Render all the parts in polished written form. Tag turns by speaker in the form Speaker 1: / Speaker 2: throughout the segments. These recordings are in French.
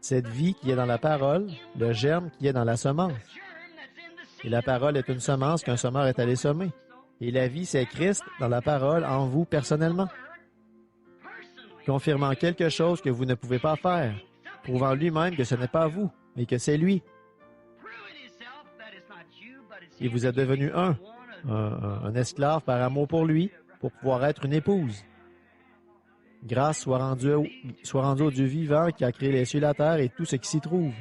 Speaker 1: Cette vie qui est dans la parole, le germe qui est dans la semence. Et la parole est une semence qu'un semeur est allé semer. Et la vie, c'est Christ dans la parole en vous personnellement, confirmant quelque chose que vous ne pouvez pas faire, prouvant lui-même que ce n'est pas vous, mais que c'est lui. Et vous êtes devenu un esclave par amour pour lui, pour pouvoir être une épouse. Grâce soit rendue au Dieu vivant qui a créé les cieux et la terre et tout ce qui s'y trouve.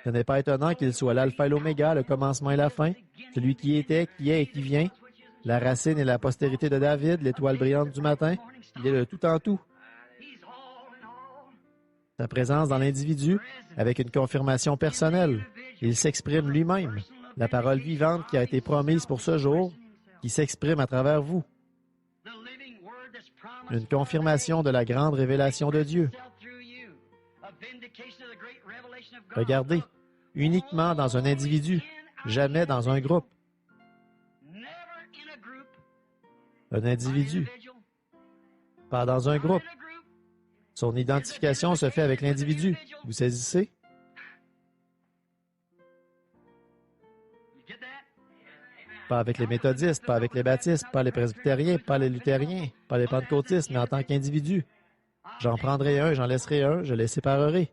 Speaker 1: Ce n'est pas étonnant qu'il soit l'alpha et l'oméga, le commencement et la fin, celui qui était, qui est et qui vient, la racine et la postérité de David, l'étoile brillante du matin. Il est le tout en tout. Sa présence dans l'individu, avec une confirmation personnelle. Il s'exprime lui-même. La parole vivante qui a été promise pour ce jour, qui s'exprime à travers vous. Une confirmation de la grande révélation de Dieu. Regardez, uniquement dans un individu, jamais dans un groupe. Un individu, pas dans un groupe. Son identification se fait avec l'individu. Vous saisissez? Pas avec les méthodistes, pas avec les baptistes, pas les presbytériens, pas les luthériens, pas les pentecôtistes, mais en tant qu'individu. J'en prendrai un, j'en laisserai un, je les séparerai.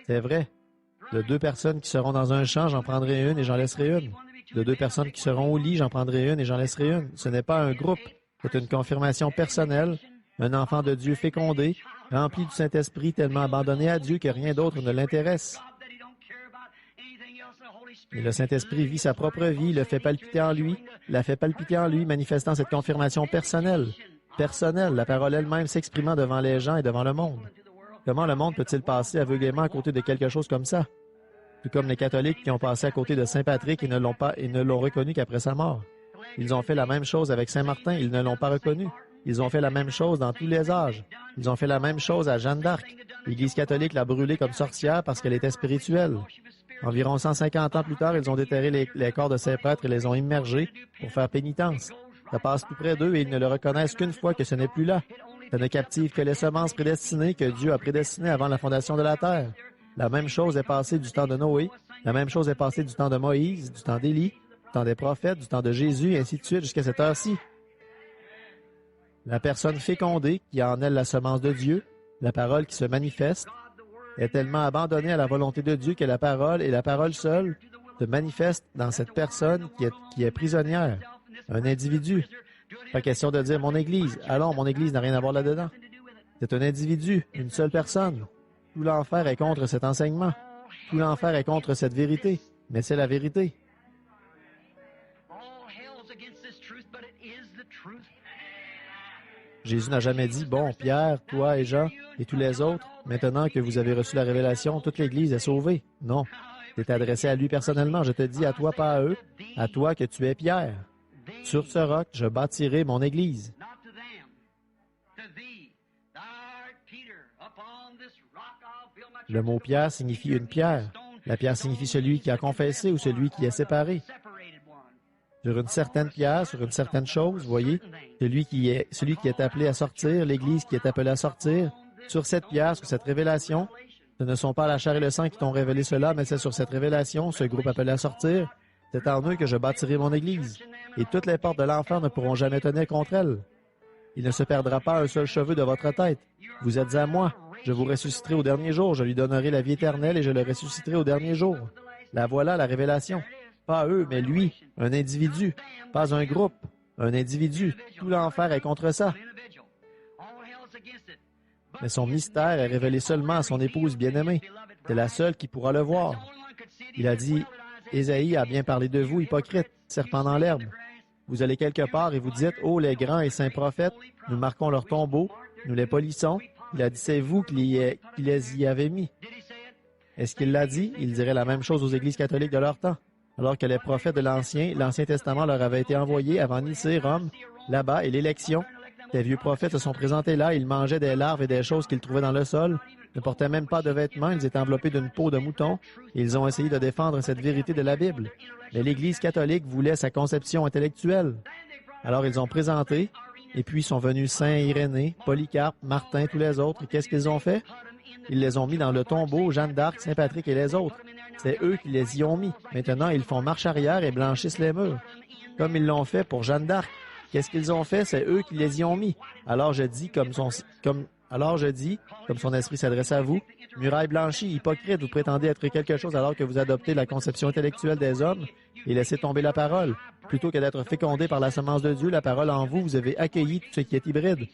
Speaker 1: C'est vrai. De deux personnes qui seront dans un champ, j'en prendrai une et j'en laisserai une. De deux personnes qui seront au lit, j'en prendrai une et j'en laisserai une. Ce n'est pas un groupe, c'est une confirmation personnelle, un enfant de Dieu fécondé, rempli du Saint-Esprit, tellement abandonné à Dieu que rien d'autre ne l'intéresse. Et le Saint-Esprit vit sa propre vie, le fait palpiter en lui, la fait palpiter en lui, manifestant cette confirmation personnelle. Personnelle, la parole elle-même s'exprimant devant les gens et devant le monde. Comment le monde peut-il passer aveuglément à côté de quelque chose comme ça? Tout comme les catholiques qui ont passé à côté de Saint Patrick et ne l'ont reconnu qu'après sa mort. Ils ont fait la même chose avec Saint Martin, ils ne l'ont pas reconnu. Ils ont fait la même chose dans tous les âges. Ils ont fait la même chose à Jeanne d'Arc. L'Église catholique l'a brûlée comme sorcière parce qu'elle était spirituelle. Environ 150 ans plus tard, ils ont déterré les corps de ces prêtres et les ont immergés pour faire pénitence. Ça passe tout près d'eux et ils ne le reconnaissent qu'une fois que ce n'est plus là. Ça ne captive que les semences prédestinées que Dieu a prédestinées avant la fondation de la terre. La même chose est passée du temps de Noé. La même chose est passée du temps de Moïse, du temps d'Élie, du temps des prophètes, du temps de Jésus, et ainsi de suite jusqu'à cette heure-ci. La personne fécondée, qui a en elle la semence de Dieu, la parole qui se manifeste, est tellement abandonnée à la volonté de Dieu que la parole et la parole seule se manifestent dans cette personne qui est prisonnière, un individu. Pas question de dire « mon Église ». Allons, mon Église n'a rien à voir là-dedans. C'est un individu, une seule personne. Tout l'enfer est contre cet enseignement. Tout l'enfer est contre cette vérité. Mais c'est la vérité. Jésus n'a jamais dit « Bon, Pierre, toi et Jean et tous les autres, maintenant que vous avez reçu la révélation, toute l'Église est sauvée. » Non. C'est adressé à lui personnellement. Je te dis à toi, pas à eux, à toi que tu es Pierre. Sur ce roc, je bâtirai mon Église. Le mot Pierre signifie une pierre. La pierre signifie celui qui a confessé ou celui qui est séparé. Sur une certaine pierre, sur une certaine chose, voyez, celui qui est appelé à sortir, l'Église qui est appelée à sortir, sur cette pierre, sur cette révélation, ce ne sont pas la chair et le sang qui t'ont révélé cela, mais c'est sur cette révélation, ce groupe appelé à sortir, c'est en eux que je bâtirai mon Église, et toutes les portes de l'enfer ne pourront jamais tenir contre elle. Il ne se perdra pas un seul cheveu de votre tête. Vous êtes à moi. Je vous ressusciterai au dernier jour. Je lui donnerai la vie éternelle et je le ressusciterai au dernier jour. La voilà, la révélation. Pas eux, mais lui, un individu. Pas un groupe, un individu. Tout l'enfer est contre ça. Mais son mystère est révélé seulement à son épouse bien-aimée. C'est la seule qui pourra le voir. Il a dit, « Ésaïe a bien parlé de vous, hypocrite, serpent dans l'herbe. Vous allez quelque part et vous dites, « Oh, les grands et saints prophètes, nous marquons leurs tombeaux, nous les polissons. » Il a dit, c'est vous qui les y avez mis. Est-ce qu'il l'a dit? Il dirait la même chose aux églises catholiques de leur temps. Alors que les prophètes de l'Ancien Testament leur avaient été envoyés avant Nicée, Rome, là-bas, et l'élection. Les vieux prophètes se sont présentés là, ils mangeaient des larves et des choses qu'ils trouvaient dans le sol, ne portaient même pas de vêtements, ils étaient enveloppés d'une peau de mouton, et ils ont essayé de défendre cette vérité de la Bible. Mais l'Église catholique voulait sa conception intellectuelle. Alors ils ont présenté, et puis sont venus Saint Irénée, Polycarpe, Martin, tous les autres, et qu'est-ce qu'ils ont fait? Ils les ont mis dans le tombeau, Jeanne d'Arc, Saint-Patrick et les autres. C'est eux qui les y ont mis. Maintenant, ils font marche arrière et blanchissent les murs. Comme ils l'ont fait pour Jeanne d'Arc. Qu'est-ce qu'ils ont fait? C'est eux qui les y ont mis. Alors je dis, comme son esprit s'adresse à vous, muraille blanchie, hypocrite, vous prétendez être quelque chose alors que vous adoptez la conception intellectuelle des hommes et laissez tomber la parole. Plutôt que d'être fécondé par la semence de Dieu, la parole en vous, vous avez accueilli tout ce qui est hybride.